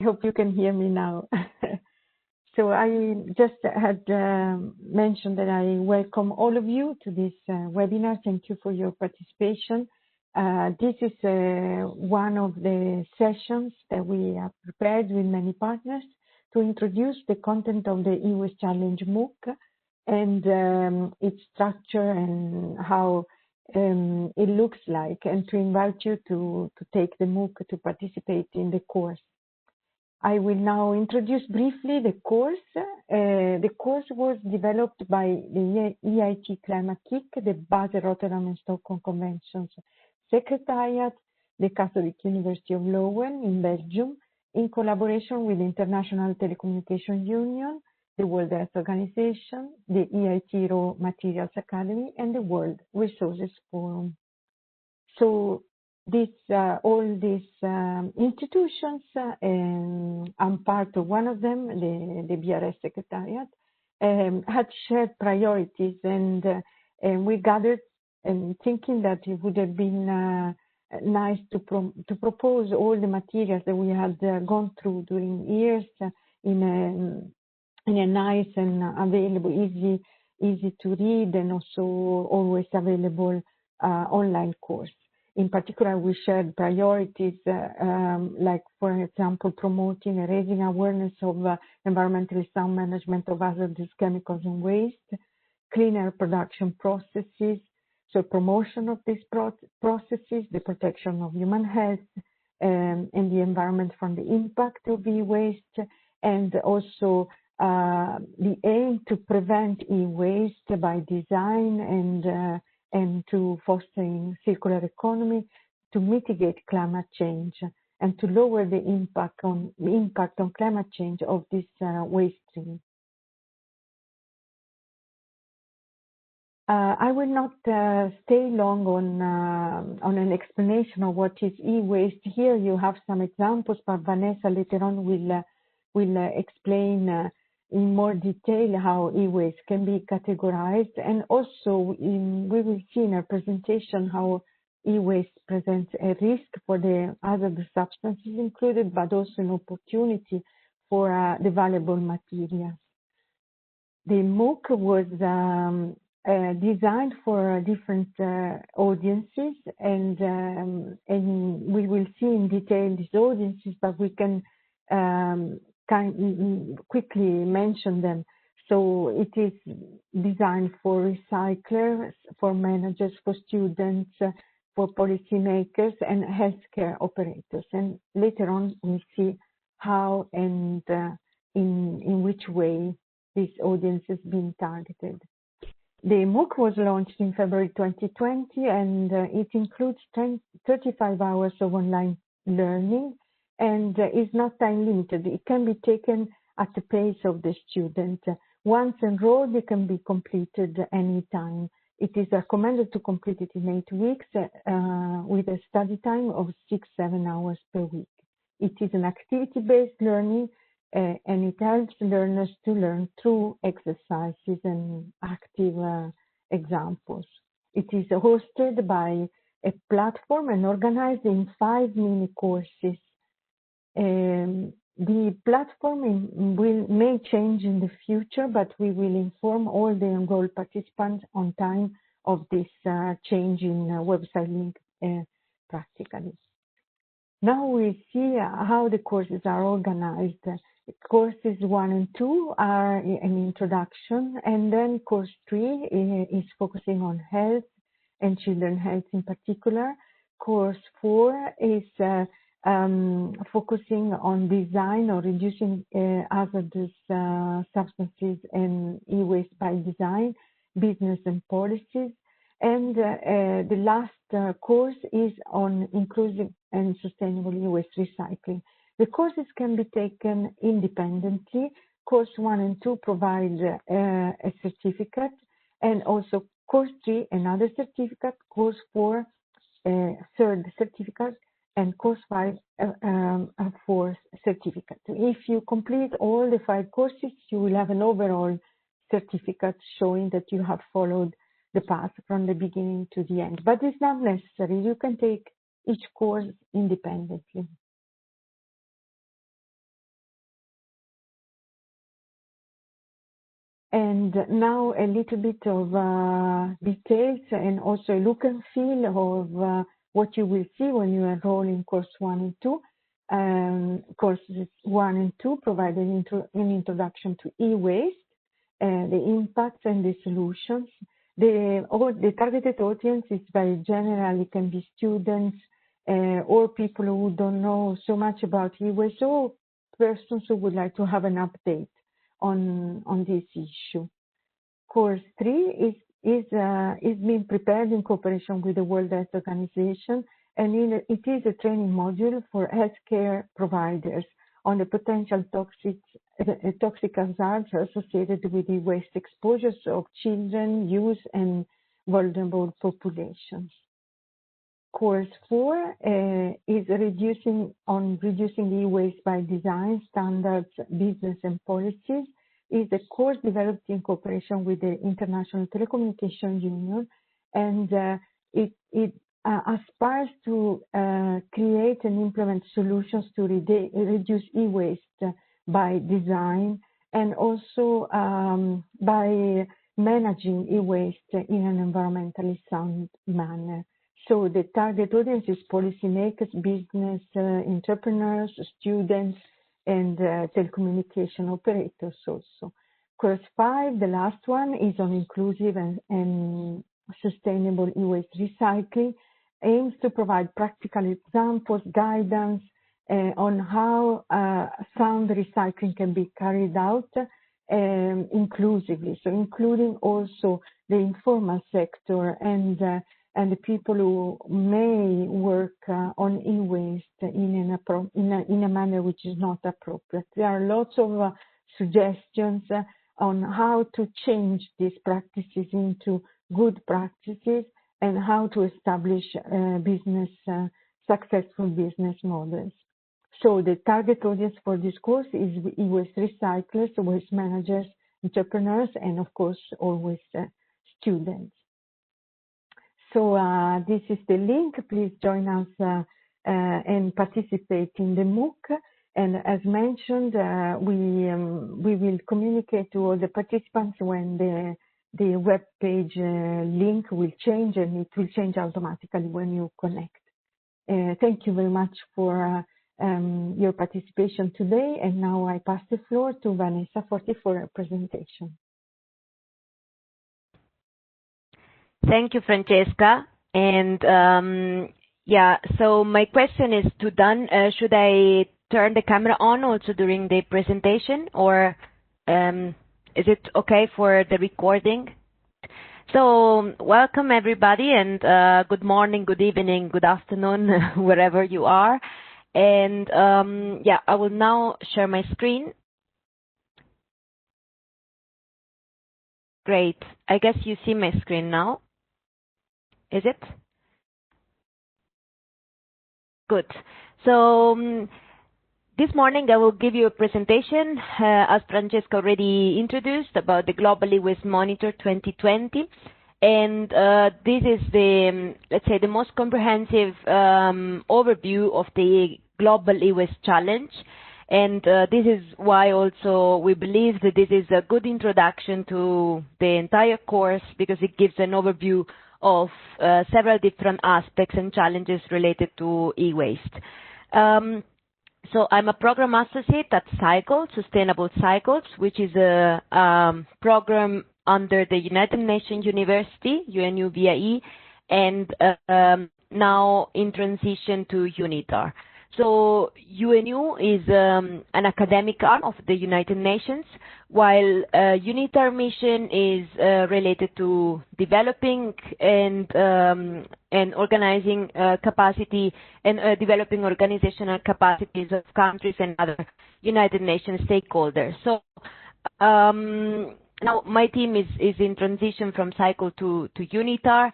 hope you can hear me now. So I just had mentioned that I welcome all of you to this webinar. Thank you for your participation. This is one of the sessions that we have prepared with many partners to introduce the content of the ISWA Challenge MOOC and its structure and how it looks like, and to invite you to take the MOOC to participate in the course. I will now introduce briefly the course. The course was developed by the EIT Climate Kick, the Basel, Rotterdam and Stockholm Conventions Secretariat, the Catholic University of Leuven in Belgium, in collaboration with the International Telecommunication Union, the World Health Organization, the EIT Raw Materials Academy, and the World Resources Forum. So all these institutions, I'm part of one of them, the BRS Secretariat, had shared priorities, and we gathered thinking that it would have been nice to propose all the materials that we had gone through during years in a nice and available, easy to read, and also always available online course. In particular, we shared priorities like, for example, promoting and raising awareness of environmentally sound management of hazardous chemicals and waste, cleaner production processes, so promotion of these processes, the protection of human health and the environment from the impact of e-waste, and also the aim to prevent e-waste by design and to fostering circular economy, to mitigate climate change, and to lower the impact on climate change of this waste stream. I will not stay long on an explanation of what is e-waste. Here you have some examples, but Vanessa later on will explain in more detail how e-waste can be categorized, and also we will see in our presentation how e-waste presents a risk for the hazardous substances included, but also an opportunity for the valuable materials. The MOOC was designed for different audiences, and we will see in detail these audiences, but we can quickly mention them. So it is designed for recyclers, for managers, for students, for policymakers, and healthcare operators. And later on, we'll see how and in which way this audience is being targeted. The MOOC was launched in February 2020, and it includes 35 hours of online learning, and is not time limited. It can be taken at the pace of the student. Once enrolled, it can be completed anytime. It is recommended to complete it in 8 weeks with a study time of 6-7 hours per week. It is an activity-based learning, and it helps learners to learn through exercises and active examples. It is hosted by a platform and organized in 5 mini courses. The platform may change in the future, but we will inform all the enrolled participants on time of this change in website link practically. Now we see how the courses are organized. Courses 1 and 2 are an introduction, and then course 3 is focusing on health and children's health in particular. Course 4 is focusing on design or reducing hazardous substances and e-waste by design, business and policies. And the last course is on inclusive and sustainable e-waste recycling. The courses can be taken independently. Course 1 and 2 provide a certificate, and also course 3 another certificate, course 4 a third certificate, and course 5 a fourth certificate. If you complete all the 5 courses, you will have an overall certificate showing that you have followed the path from the beginning to the end. But it's not necessary. You can take each course independently. And now a little bit of details and also a look and feel of what you will see when you enroll in course 1 and 2. Courses 1 and 2 provide an introduction to e-waste, the impacts and the solutions. The targeted audience is very general. It can be students or people who don't know so much about e-waste, or persons who would like to have an update on this issue. Course 3 is being prepared in cooperation with the World Health Organization, and it is a training module for healthcare providers on the potential toxic hazards associated with the waste exposures of children, youth, and vulnerable populations. Course 4 is reducing e-waste by design, standards, business, and policies. Is a course developed in cooperation with the International Telecommunication Union, and it aspires to create and implement solutions to reduce e-waste by design, and also by managing e-waste in an environmentally sound manner. So the target audience is policymakers, business entrepreneurs, students, and telecommunication operators also. Course 5, the last one, is on inclusive and sustainable e-waste recycling, aims to provide practical examples, guidance on how sound recycling can be carried out inclusively, so including also the informal sector and the people who may work on e-waste in a manner which is not appropriate. There are lots of suggestions on how to change these practices into good practices and how to establish successful business models. So the target audience for this course is e-waste recyclers, waste managers, entrepreneurs, and of course always students. So this is the link. Please join us and participate in the MOOC. And as mentioned, we will communicate to all the participants when the web page link will change, and it will change automatically when you connect. Thank you very much for your participation today. And now I pass the floor to Vanessa Forti for her presentation. Thank you, Francesca. And yeah, so my question is to Dan. Should I turn the camera on also during the presentation, or is it okay for the recording? So welcome everybody, and good morning, good evening, good afternoon, wherever you are. And yeah, I will now share my screen. Great. I guess you see my screen now. Is it? Good. So this morning I will give you a presentation, as Francesca already introduced, about the Global E-Waste Monitor 2020. And this is the, let's say, the most comprehensive overview of the Global E-Waste Challenge. And this is why also we believe that this is a good introduction to the entire course, because it gives an overview of several different aspects and challenges related to e-waste. So I'm a program associate at Cycle, Sustainable Cycles, which is a program under the United Nations University, UNU-VIE, and now in transition to UNITAR. So UNU is an academic arm of the United Nations, while UNITAR mission is related to developing and organizing capacity and developing organizational capacities of countries and other United Nations stakeholders. So now my team is in transition from Cycle to UNITAR.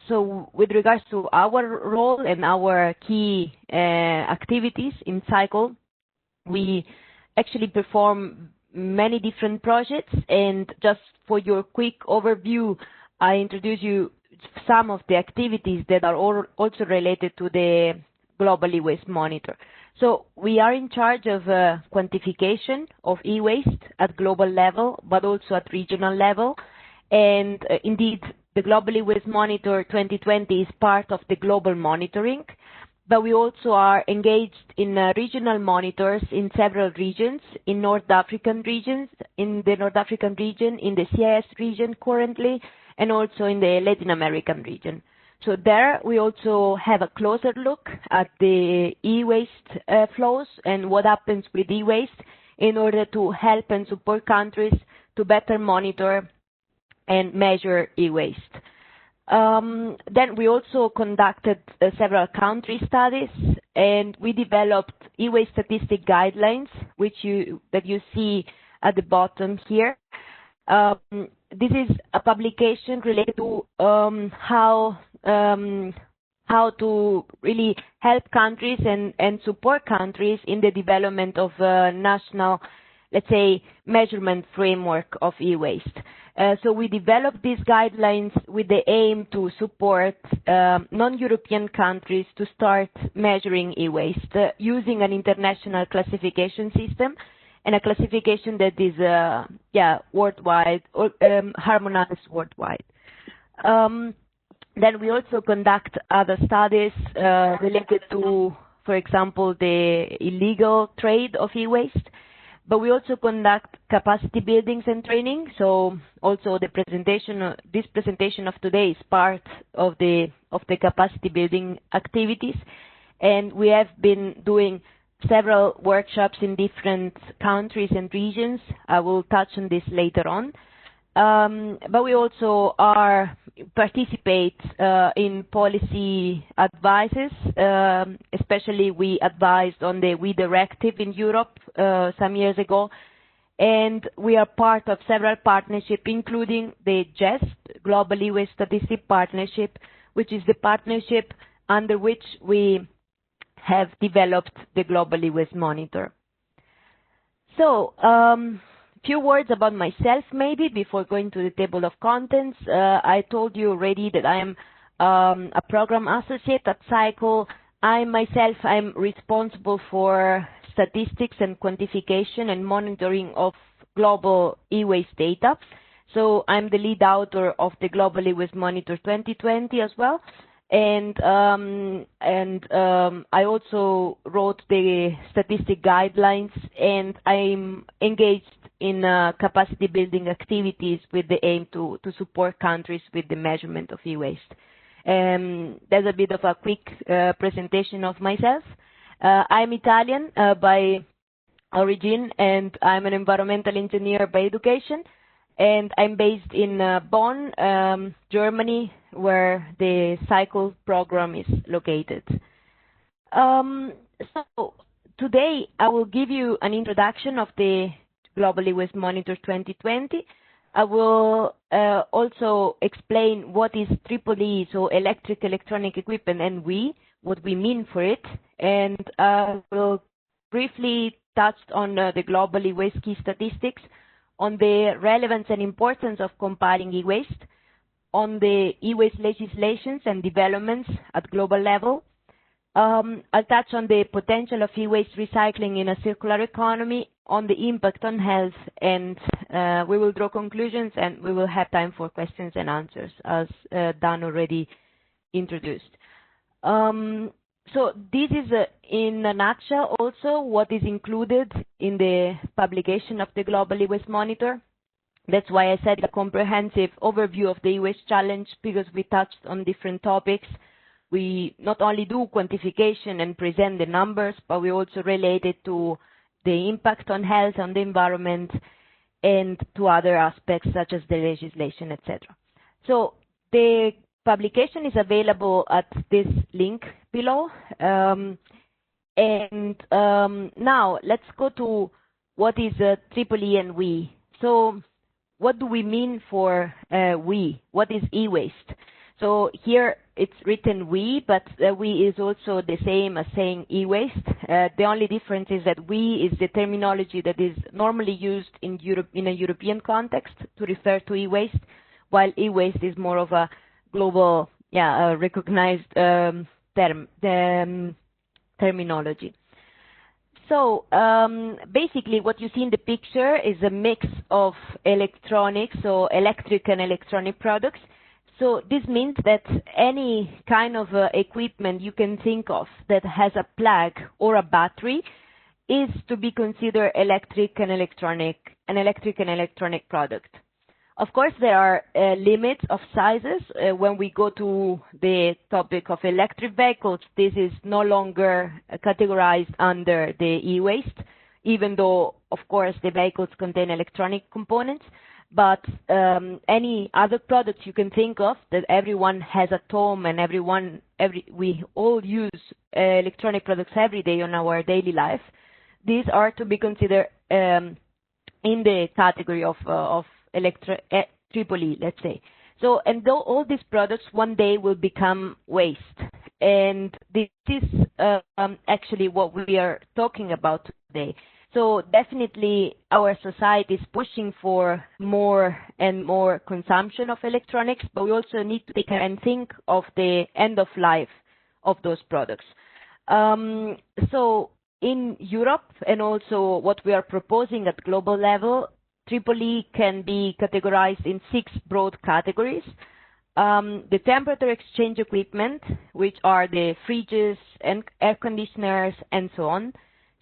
So with regards to our role and our key activities in Cycle, we actually perform many different projects. And just for your quick overview, I introduce you some of the activities that are also related to the Global E-Waste Monitor. So we are in charge of quantification of e-waste at global level, but also at regional level. And indeed, the Global E-Waste Monitor 2020 is part of the global monitoring, but we also are engaged in regional monitors in several regions, in North African regions, in the North African region, in the CIS region currently, and also in the Latin American region. So there we also have a closer look at the e-waste flows and what happens with e-waste in order to help and support countries to better monitor and measure e-waste. Then we also conducted several country studies, and we developed e-waste statistic guidelines, that you see at the bottom here. This is a publication related to how to really help countries and support countries in the development of a national, let's say, measurement framework of e-waste. So we developed these guidelines with the aim to support non-European countries to start measuring e-waste using an international classification system and a classification that is worldwide or harmonized worldwide. Then we also conduct other studies related to, for example, the illegal trade of e-waste. But we also conduct capacity buildings and training. So also the presentation, this presentation of today is part of the capacity building activities. And we have been doing several workshops in different countries and regions. I will touch on this later on. But we also participate in policy advices, especially we advised on the WE directive in Europe some years ago, and we are part of several partnerships, including the GEST, Global E-Waste Statistic Partnership, which is the partnership under which we have developed the Global E-Waste Monitor. So, few words about myself maybe before going to the table of contents. I told you already that I am a program associate at Cycle. I'm responsible for statistics and quantification and monitoring of global e-waste data. So I'm the lead author of the Global E-Waste Monitor 2020 as well. And I also wrote the statistic guidelines, and I'm engaged in capacity building activities with the aim to support countries with the measurement of e-waste. There's a bit of a quick presentation of myself. I'm Italian by origin, and I'm an environmental engineer by education. And I'm based in Bonn, Germany, where the Cycle program is located. So today I will give you an introduction of the Global E-Waste Monitor 2020. I will also explain what is EEE, so electric, electronic equipment, and what we mean for it. And I will briefly touch on the global e-waste key statistics, on the relevance and importance of compiling e-waste, on the e-waste legislations and developments at global level. I'll touch on the potential of e-waste recycling in a circular economy, on the impact on health, and we will draw conclusions, and we will have time for questions and answers, as Dan already introduced. So this is, in a nutshell, also what is included in the publication of the Global E-Waste Monitor. That's why I said a comprehensive overview of the e-waste challenge, because we touched on different topics. We not only do quantification and present the numbers, but we also relate it to the impact on health, on the environment, and to other aspects such as the legislation, etc. So the publication is available at this link below. Now let's go to what is EEE and WE. So what do we mean for WE? What is e-waste? So here it's written WE, but WE is also the same as saying e-waste. The only difference is that WE is the terminology that is normally used in Europe, in a European context, to refer to e-waste, while e-waste is more of a global, recognized terminology. So basically what you see in the picture is a mix of electronics, so electric and electronic products. So this means that any kind of equipment you can think of that has a plug or a battery is to be considered electric and electronic product. Of course, there are limits of sizes. When we go to the topic of electric vehicles, this is no longer categorized under the e-waste, even though, of course, the vehicles contain electronic components. But any other products you can think of that everyone has at home and we all use electronic products every day on our daily life, these are to be considered in the category of triple E, let's say. So, and though all these products one day will become waste, and this is actually what we are talking about today. So definitely our society is pushing for more and more consumption of electronics, but we also need to take care and think of the end of life of those products. So in Europe, and also what we are proposing at global level, triple E can be categorized in 6 broad categories. The temperature exchange equipment, which are the fridges and air conditioners and so on.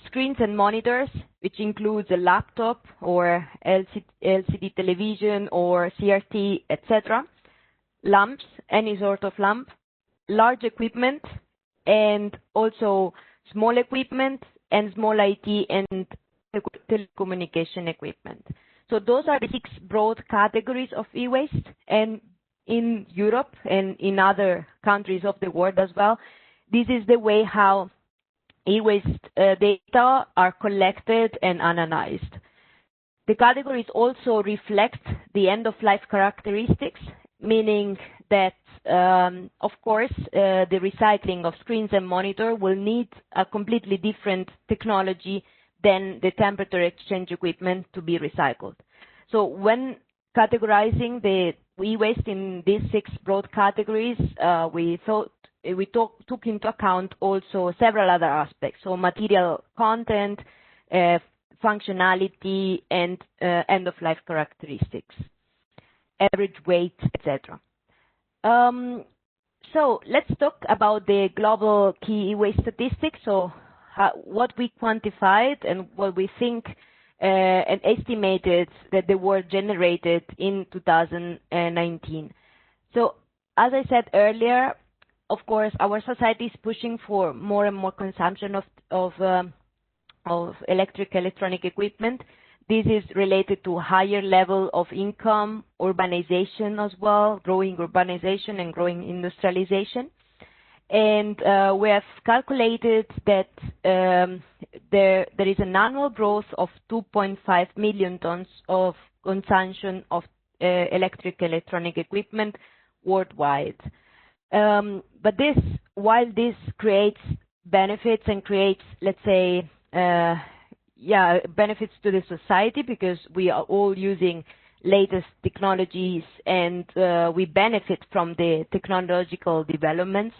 Screens and monitors, which includes a laptop or LCD television or CRT, etc. Lamps, any sort of lamp. Large equipment, and also small equipment and small IT and telecommunication equipment. So those are the 6 broad categories of e-waste, and in Europe and in other countries of the world as well, this is the way how e-waste data are collected and analyzed. The categories also reflect the end-of-life characteristics, meaning that, of course, the recycling of screens and monitor will need a completely different technology than the temperature exchange equipment to be recycled. So when categorizing the e-waste in these 6 broad categories, we took into account also several other aspects, so material content, functionality, and end-of-life characteristics, average weight, etc. So let's talk about the global key e-waste statistics, so what we quantified and what we think and estimated that they were generated in 2019. So as I said earlier, of course, our society is pushing for more and more consumption of electronic equipment. This is related to higher level of income, urbanization as well, growing urbanization and growing industrialization. And we have calculated that there is an annual growth of 2.5 million tons of consumption of electronic equipment worldwide. But while this creates benefits and creates, let's say, benefits to the society, because we are all using latest technologies and we benefit from the technological developments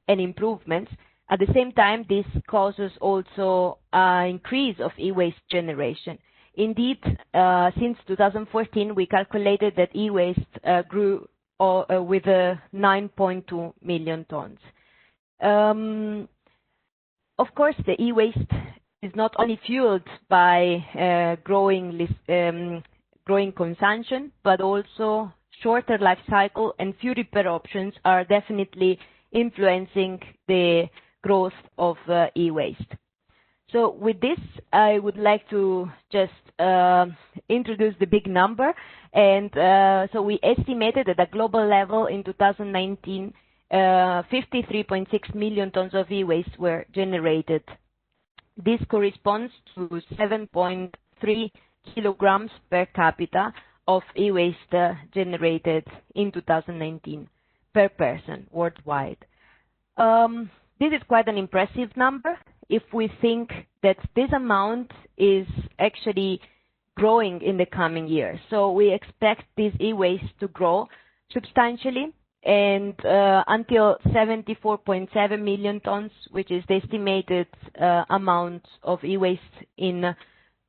and improvements. At the same time, this causes also an increase of e-waste generation. Indeed, since 2014, we calculated that e-waste grew with 9.2 million tons. Of course, the e-waste is not only fueled by growing consumption, but also shorter life cycle and few repair options are definitely influencing the growth of e-waste. So with this, I would like to just introduce the big number. And so we estimated at a global level in 2019, 53.6 million tons of e-waste were generated. This corresponds to 7.3 kilograms per capita of e-waste generated in 2019 per person worldwide. This is quite an impressive number if we think that this amount is actually growing in the coming years. So we expect this e-waste to grow substantially, and until 74.7 million tons, which is the estimated amount of e-waste in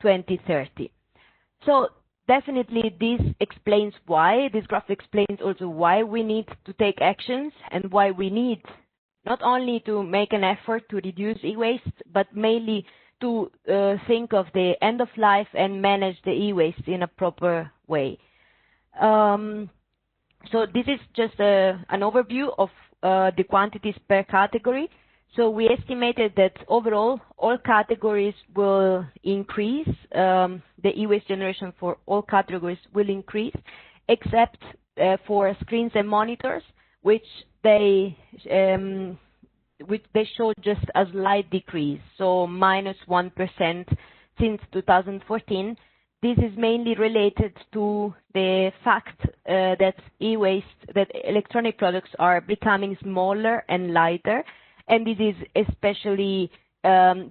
2030. So definitely this graph explains also why we need to take actions and why we need not only to make an effort to reduce e-waste, but mainly to think of the end of life and manage the e-waste in a proper way. So this is just an overview of the quantities per category. So we estimated that overall, all categories will increase. The e-waste generation for all categories will increase, except for screens and monitors, which they showed just a slight decrease, so -1% since 2014. This is mainly related to the fact that that electronic products are becoming smaller and lighter, and this is especially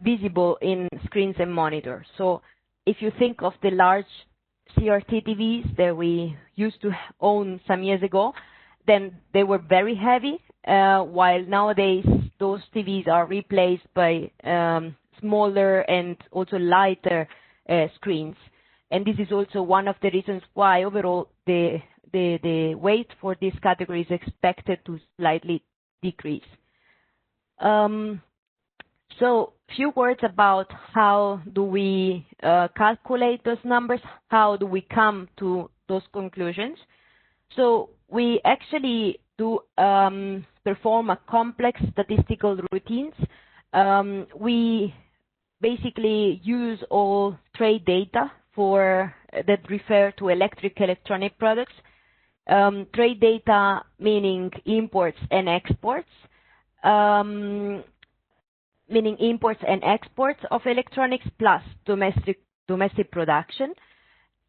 visible in screens and monitors. So if you think of the large CRT TVs that we used to own some years ago, then they were very heavy, while nowadays those TVs are replaced by smaller and also lighter screens. And this is also one of the reasons why overall the weight for this category is expected to slightly decrease. So few words about how do we calculate those numbers, how do we come to those conclusions. So we actually do perform a complex statistical routines. We basically use all trade data that refer to electronic products. Trade data meaning imports and exports, of electronics plus domestic production,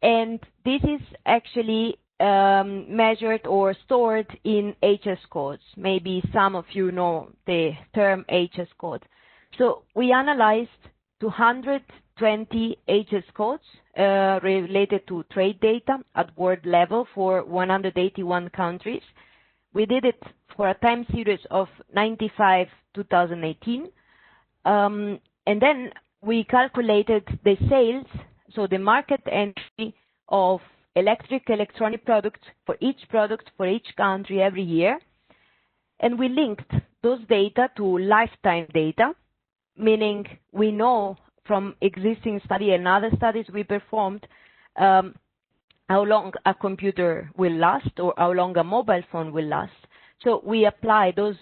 and this is actually measured or stored in HS codes. Maybe some of you know the term HS code. So we analyzed 220 HS codes related to trade data at world level for 181 countries. We did it for a time series of 95-2018. And then we calculated the sales, so the market entry of electronic products for each country every year. And we linked those data to lifetime data, meaning we know from existing study and other studies we performed how long a computer will last or how long a mobile phone will last. So we apply those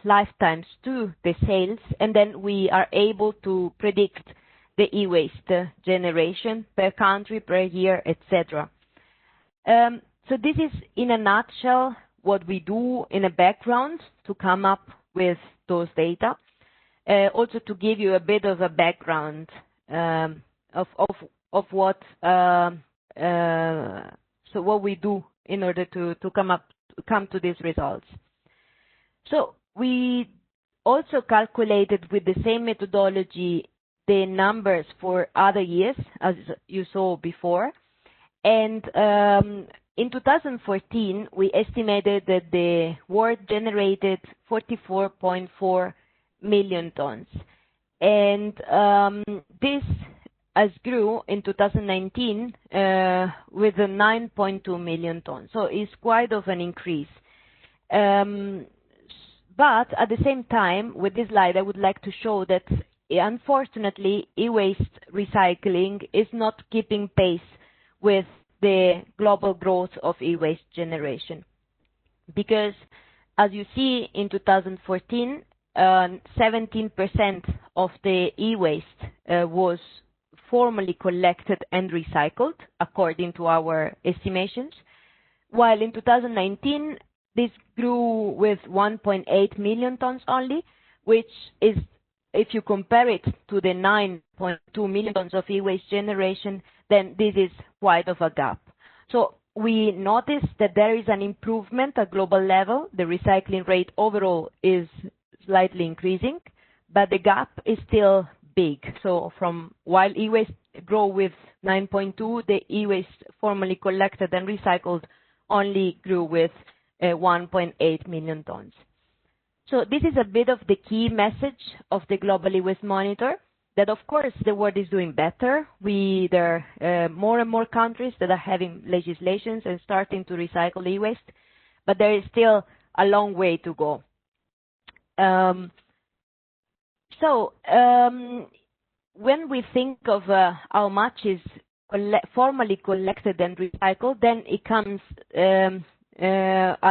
lifetimes to the sales, and then we are able to predict the e-waste generation per country, per year, etc. So this is in a nutshell what we do in a background to come up with those data. Also to give you a bit of a background of what what we do in order to come to these results. So we also calculated with the same methodology the numbers for other years, as you saw before, and in 2014 we estimated that the world generated 44.4 million tons, and this has grew in 2019 with a 9.2 million tons. So it's quite of an increase. But at the same time, with this slide, I would like to show that unfortunately, e-waste recycling is not keeping pace with the global growth of e-waste generation. Because as you see in 2014, 17% of the e-waste was formally collected and recycled, according to our estimations, while in 2019, this grew with 1.8 million tons only, which is, if you compare it to the 9.2 million tons of e-waste generation, then this is quite of a gap. So we noticed that there is an improvement at global level. The recycling rate overall is slightly increasing, but the gap is still big. So from while e-waste grow with 9.2, the e-waste formally collected and recycled only grew with 1.8 million tons. So this is a bit of the key message of the Global E-Waste Monitor, that of course the world is doing better. There are more and more countries that are having legislations and starting to recycle e-waste, but there is still a long way to go. When we think of how much is formally collected and recycled, then it comes a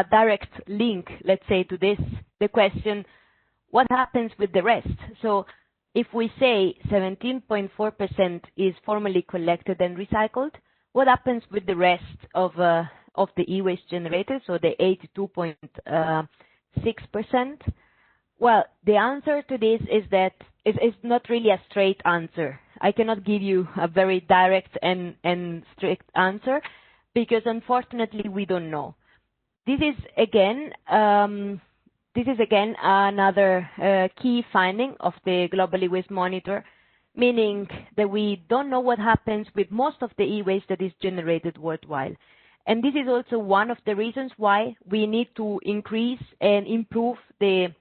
direct link, let's say, to this, the question, what happens with the rest? So if we say 17.4% is formally collected and recycled, what happens with the rest of the e-waste generated, so the 82.6%? Well, the answer to this is that it's not really a straight answer. I cannot give you a very direct and strict answer because unfortunately we don't know. This is again another key finding of the Global E-Waste Monitor, meaning that we don't know what happens with most of the e-waste that is generated worldwide. And this is also one of the reasons why we need to increase and improve the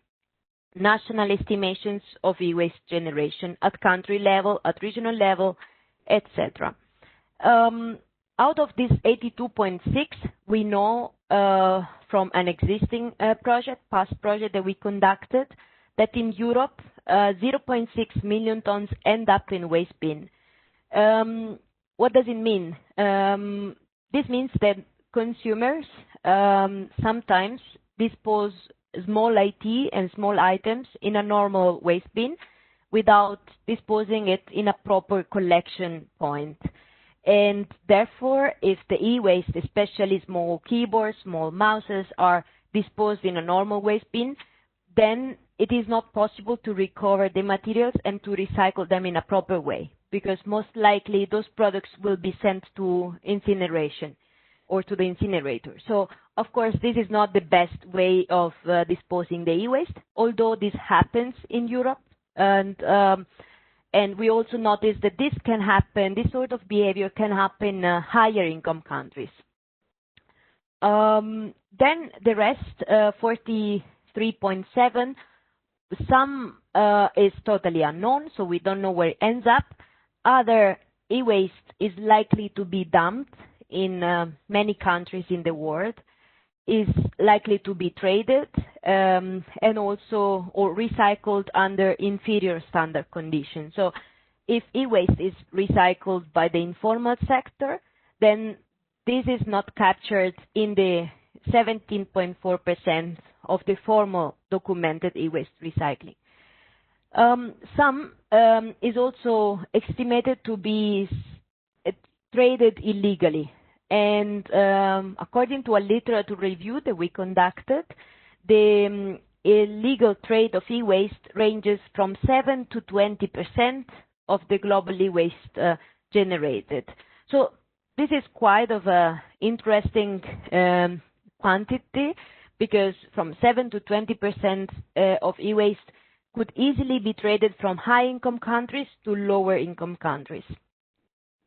national estimations of e-waste generation at country level, at regional level, etc. Out of this 82.6, we know from an existing past project that we conducted, that in Europe, 0.6 million tons end up in waste bin. What does it mean? This means that consumers sometimes dispose small IT and small items in a normal waste bin without disposing it in a proper collection point. And therefore, if the e-waste, especially small keyboards, small mouses, are disposed in a normal waste bin, then it is not possible to recover the materials and to recycle them in a proper way, because most likely those products will be sent to incineration or to the incinerator. So, of course, this is not the best way of disposing the e-waste, although this happens in Europe. And we also notice that this can happen, this sort of behavior can happen in higher income countries. Then the rest, 43.7, some is totally unknown, so we don't know where it ends up. Other e-waste is likely to be dumped in many countries in the world, is likely to be traded and also or recycled under inferior standard conditions. So if e-waste is recycled by the informal sector, then this is not captured in the 17.4% of the formal documented e-waste recycling. Some is also estimated to be traded illegally. And according to a literature review that we conducted, the illegal trade of e-waste ranges from 7 to 20% of the global e-waste generated. So this is quite of a interesting quantity, because from 7 to 20% of e-waste could easily be traded from high-income countries to lower-income countries.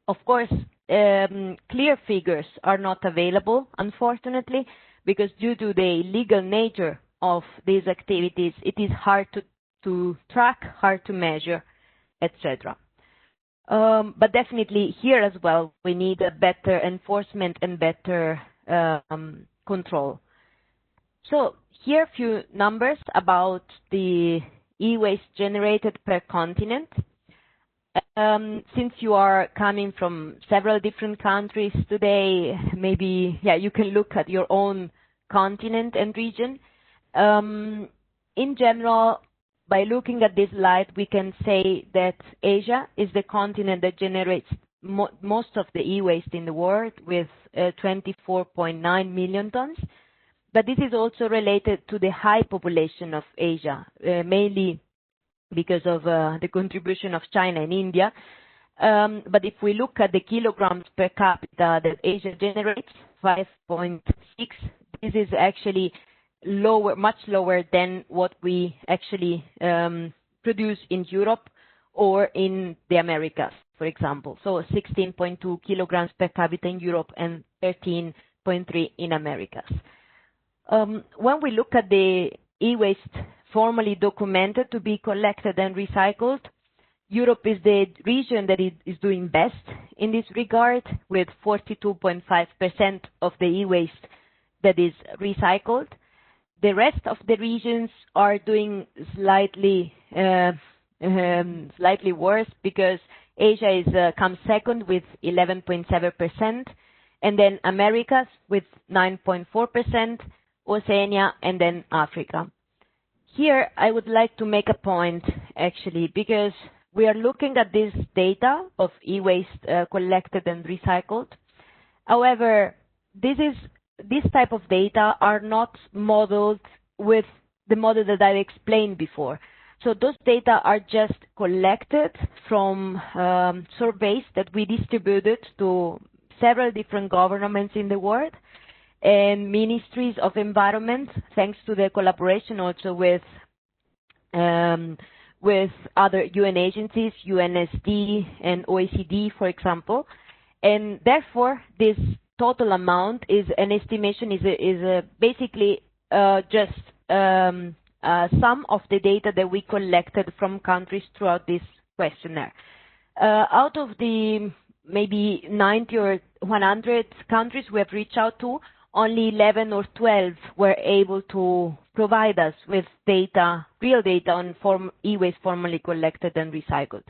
Of course, clear figures are not available, unfortunately, because due to the illegal nature of these activities, it is hard to track, hard to measure, etc. But definitely here as well, we need a better enforcement and better control. So here a few numbers about the e-waste generated per continent. Since you are coming from several different countries today, maybe you can look at your own continent and region. In general, by looking at this slide, we can say that Asia is the continent that generates most of the e-waste in the world, with 24.9 million tons. But this is also related to the high population of Asia, mainly because of the contribution of China and India. But if we look at the kilograms per capita that Asia generates, 5.6, this is actually lower, much lower than what we actually produce in Europe or in the Americas, for example. So 16.2 kilograms per capita in Europe and 13.3 in Americas. When we look at the e-waste formally documented to be collected and recycled, Europe is the region that is doing best in this regard, with 42.5% of the e-waste that is recycled. The rest of the regions are doing slightly worse, because Asia comes second with 11.7%, and then Americas with 9.4%, Oceania, and then Africa. Here, I would like to make a point, actually, because we are looking at this data of e-waste collected and recycled. However, this type of data are not modeled with the model that I explained before. So those data are just collected from surveys that we distributed to several different governments in the world and ministries of environment, thanks to the collaboration also with other UN agencies, UNSD and OECD, for example. And therefore, this total amount is an estimation, is basically just a sum of the data that we collected from countries throughout this questionnaire. Out of the maybe 90 or 100 countries we have reached out to, only 11 or 12 were able to provide us with data, real data on e-waste formally collected and recycled.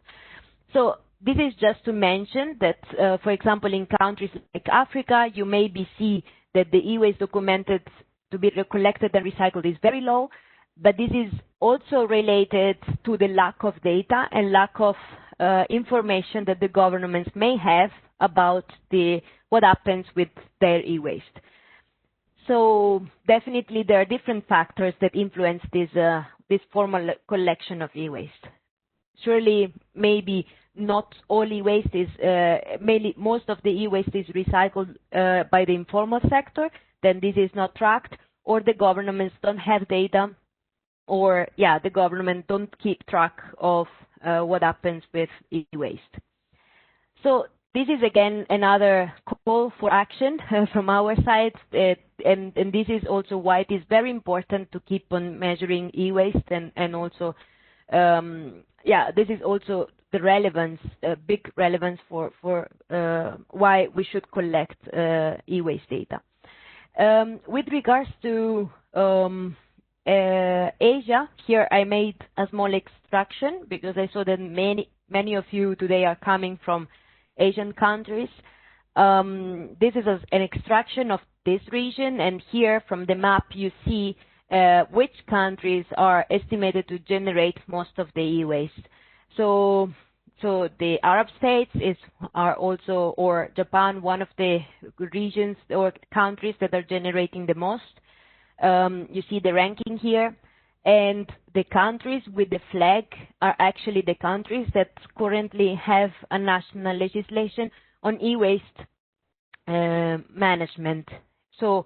So this is just to mention that, for example, in countries like Africa, you maybe see that the e-waste documented to be collected and recycled is very low, but this is also related to the lack of data and lack of information that the governments may have about what happens with their e-waste. So definitely there are different factors that influence this formal collection of e-waste. Surely, maybe not all e-waste is, most of the e-waste is recycled by the informal sector, then this is not tracked, or the governments don't have data, or the government don't keep track of what happens with e-waste. So this is again another call for action from our side, and this is also why it is very important to keep on measuring e-waste, and also, this is also the relevance, big relevance for why we should collect e-waste data. With regards to Asia, here I made a small extraction because I saw that many of you today are coming from Asian countries. This is an extraction of this region, and here from the map you see which countries are estimated to generate most of the e-waste. So the Arab states are also, or Japan, one of the regions or countries that are generating the most. You see the ranking here, and the countries with the flag are actually the countries that currently have a national legislation on e-waste management. So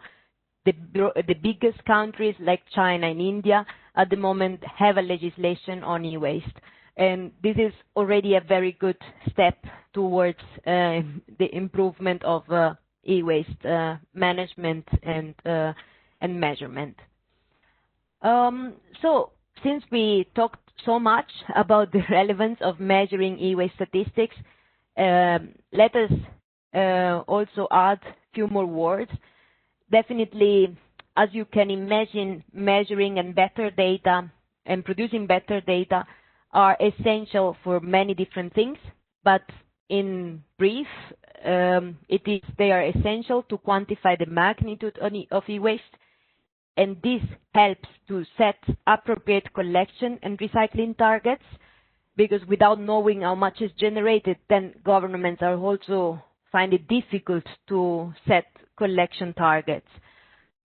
the biggest countries like China and India at the moment have a legislation on e-waste. And this is already a very good step towards the improvement of e-waste management and measurement. So since we talked so much about the relevance of measuring e-waste statistics, let us also add a few more words. Definitely, as you can imagine, measuring and better data and producing better data are essential for many different things, but in brief, they are essential to quantify the magnitude of e-waste, and this helps to set appropriate collection and recycling targets, because without knowing how much is generated, then governments are also find it difficult to set collection targets.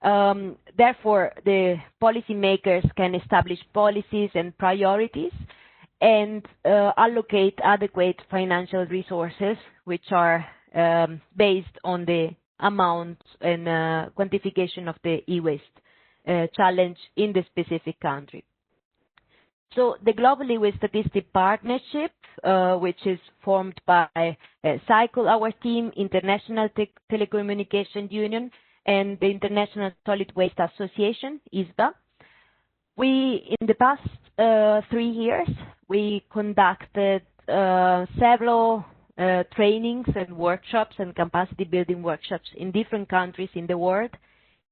Therefore, the policymakers can establish policies and priorities and allocate adequate financial resources, which are based on the amount and quantification of the e-waste challenge in the specific country. So the Global E-Waste Statistic Partnership, which is formed by CYCLE, our team, International Telecommunication Union, and the International Solid Waste Association, ISWA. In the past 3 years, we conducted several trainings and workshops and capacity building workshops in different countries in the world.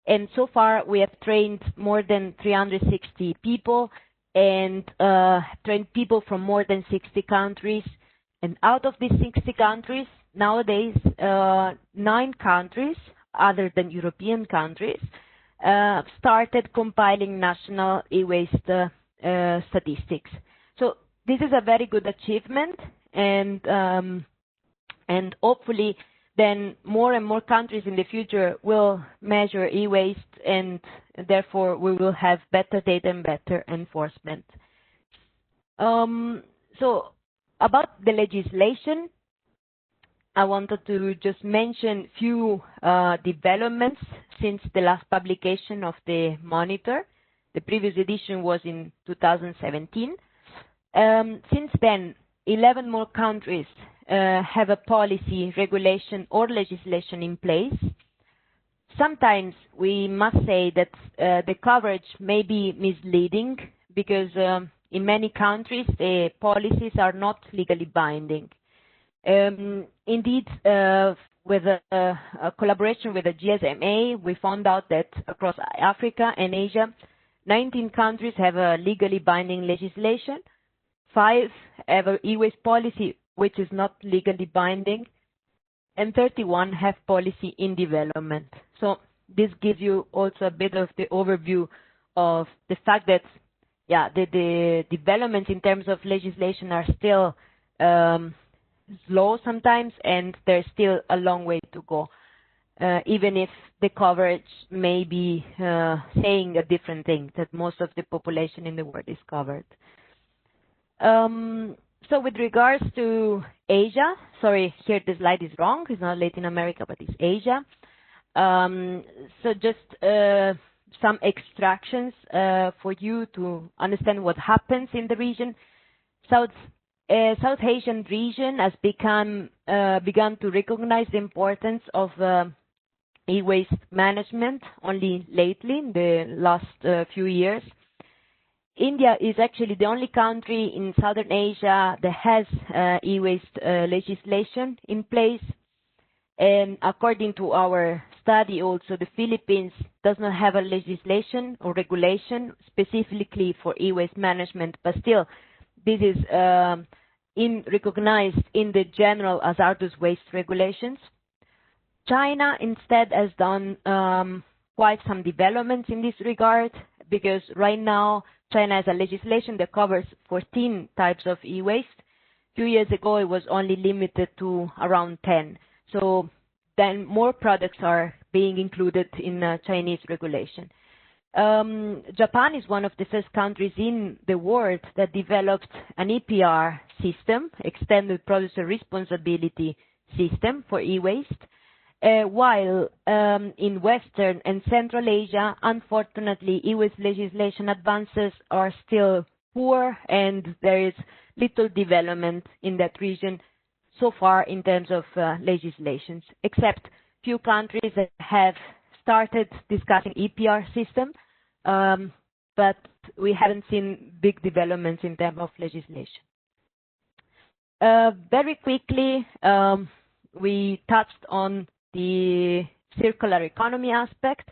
And so far, we have trained more than 360 people and trained people from more than 60 countries. And out of these 60 countries, nowadays, 9 countries, other than European countries, started compiling national e-waste statistics. So this is a very good achievement, and hopefully then more and more countries in the future will measure e-waste, and therefore we will have better data and better enforcement. So about the legislation, I wanted to just mention few developments since the last publication of the monitor. The previous edition was in 2017. Since then, 11 more countries have a policy, regulation, or legislation in place. Sometimes we must say that the coverage may be misleading because in many countries the policies are not legally binding. Indeed, with a collaboration with the GSMA, we found out that across Africa and Asia, 19 countries have a legally binding legislation, 5 have an e-waste policy which is not legally binding, and 31 have policy in development. So this gives you also a bit of the overview of the fact that, yeah, the developments in terms of legislation are still slow sometimes, and there's still a long way to go, even if the coverage may be saying a different thing, that most of the population in the world is covered. So with regards to Asia, sorry, here the slide is wrong, it's not Latin America, but it's Asia. So just some extractions for you to understand what happens in the region. South Asian region has begun to recognize the importance of e-waste management only lately, in the last few years. India is actually the only country in Southern Asia that has e-waste legislation in place. And according to our study also, the Philippines does not have a legislation or regulation specifically for e-waste management, but still this is recognized in the general hazardous waste regulations. China instead has done quite some developments in this regard, because right now China has a legislation that covers 14 types of e-waste. A few years ago it was only limited to around 10. So then more products are being included in Chinese regulation. Japan is one of the first countries in the world that developed an EPR system, Extended Producer Responsibility System, for e-waste, while in Western and Central Asia, unfortunately, e-waste legislation advances are still poor, and there is little development in that region so far in terms of legislations, except few countries that have started discussing EPR system, but we haven't seen big developments in terms of legislation. Very quickly, we touched on the circular economy aspect.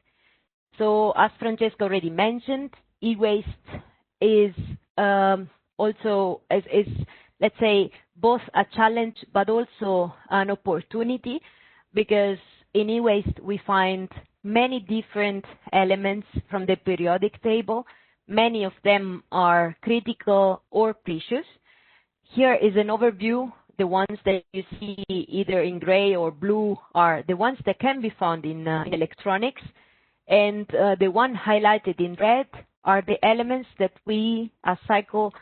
So as Francesca already mentioned, e-waste is also, let's say, both a challenge but also an opportunity, because in e-waste we find many different elements from the periodic table. Many of them are critical or precious. Here is an overview. The ones that you see either in gray or blue are the ones that can be found in electronics, and the one highlighted in red are the elements that we, as Cycle,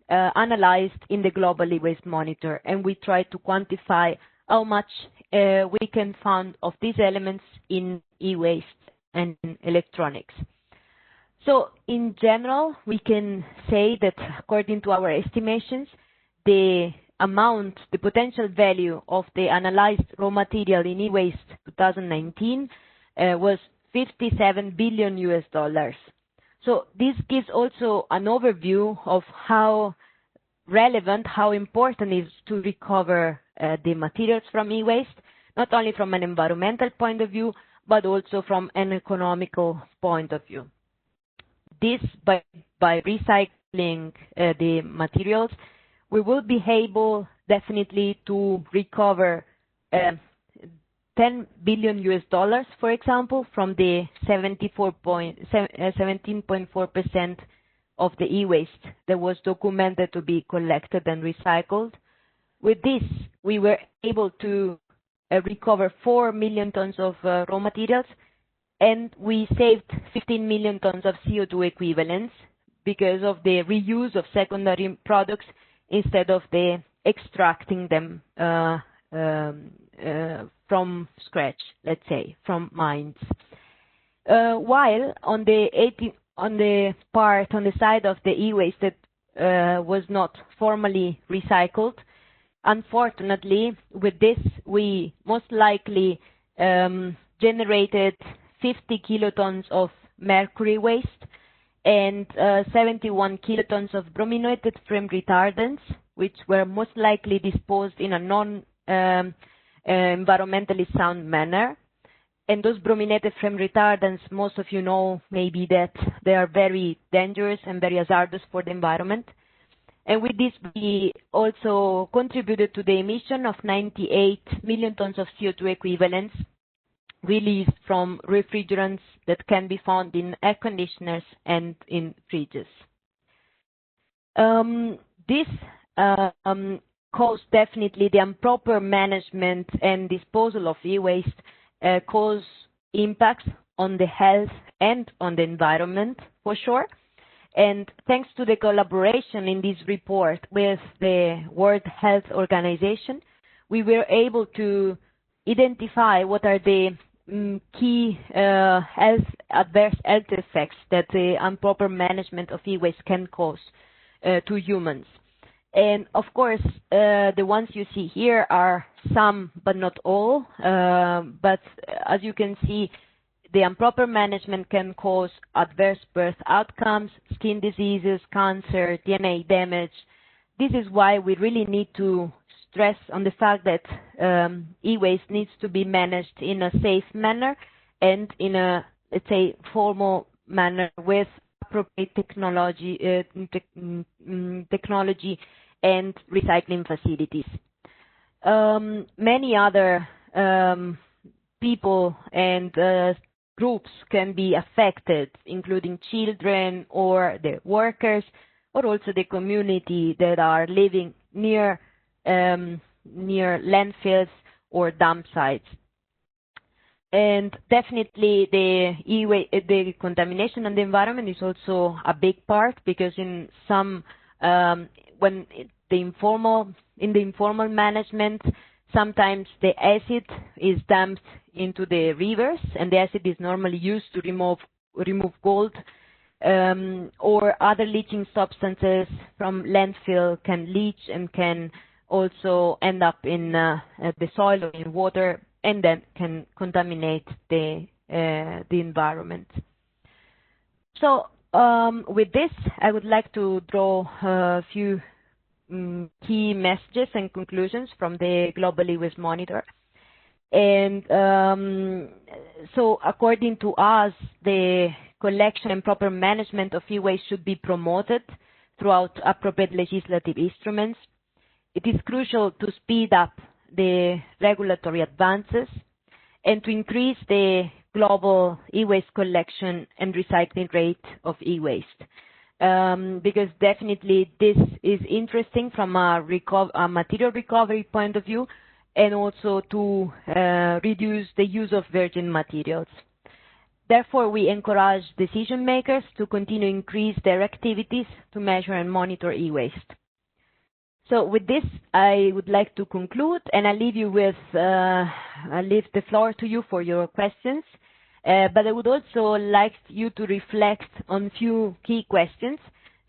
analyzed in the Global E-Waste Monitor, and we try to quantify how much we can find of these elements in e-waste and in electronics. So in general, we can say that according to our estimations, the potential value of the analyzed raw material in e-waste 2019 was 57 billion US dollars. So this gives also an overview of how relevant, how important it is to recover the materials from e-waste, not only from an environmental point of view, but also from an economical point of view. This, by recycling the materials, we will be able definitely to recover 10 billion US dollars, for example, from the 17.4% of the e-waste that was documented to be collected and recycled. With this, we were able to recover 4 million tons of raw materials, and we saved 15 million tons of CO2 equivalents because of the reuse of secondary products instead of the extracting them from scratch, let's say, from mines. While on the side of the e-waste that was not formally recycled, unfortunately, with this, we most likely generated 50 kilotons of mercury waste and 71 kilotons of brominated flame retardants, which were most likely disposed in a non-environmentally sound manner. And those brominated flame retardants, most of you know maybe that they are very dangerous and very hazardous for the environment. And with this, we also contributed to the emission of 98 million tons of CO2 equivalents released from refrigerants that can be found in air conditioners and in fridges. This caused definitely the improper management and disposal of e-waste cause impacts on the health and on the environment, for sure. And thanks to the collaboration in this report with the World Health Organization, we were able to identify what are the key adverse health effects that the improper management of e-waste can cause to humans. And of course, the ones you see here are some, but not all. But as you can see, the improper management can cause adverse birth outcomes, skin diseases, cancer, DNA damage. This is why we really need to stress on the fact that e-waste needs to be managed in a safe manner and in a, let's say, formal manner with appropriate technology and recycling facilities. Many other people and groups can be affected, including children or the workers, or also the community that are living near landfills or dump sites. And definitely the contamination on the environment is also a big part, because in some in the informal management, sometimes the acid is dumped into the rivers, and the acid is normally used to remove gold, or other leaching substances from landfill can leach and can also end up in the soil or in water, and then can contaminate the environment. So with this, I would like to draw a few key messages and conclusions from the Global E-Waste Monitor. And so according to us, the collection and proper management of e-waste should be promoted throughout appropriate legislative instruments. It is crucial to speed up the regulatory advances and to increase the global e-waste collection and recycling rate of e-waste. Because definitely this is interesting from a material recovery point of view, and also to reduce the use of virgin materials. Therefore, we encourage decision makers to continue to increase their activities to measure and monitor e-waste. So with this, I would like to conclude, and I leave the floor to you for your questions. But I would also like you to reflect on a few key questions,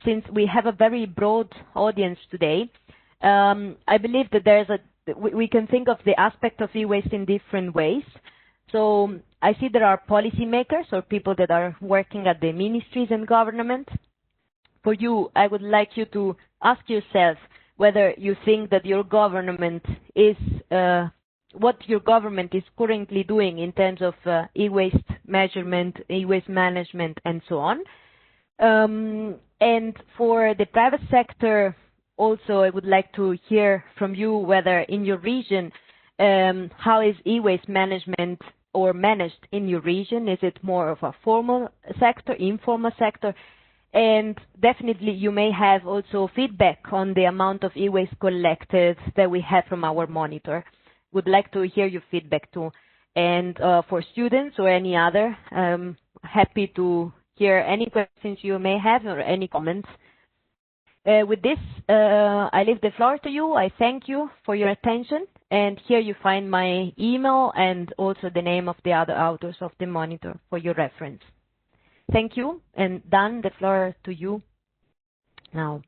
since we have a very broad audience today. I believe that we can think of the aspect of e-waste in different ways. So I see there are policymakers or people that are working at the ministries and government. For you, I would like you to ask yourself whether you think that your government is, what your government is currently doing in terms of e-waste measurement, e-waste management, and so on. And for the private sector, also, I would like to hear from you whether in your region, how is e-waste management or managed in your region? Is it more of a formal sector, informal sector? And definitely you may have also feedback on the amount of e-waste collected that we have from our monitor. Would like to hear your feedback too. And for students or any other, happy to hear any questions you may have or any comments. With this, I leave the floor to you. I thank you for your attention. And here you find my email and also the name of the other authors of the monitor for your reference. Thank you. And Dan, the floor to you now.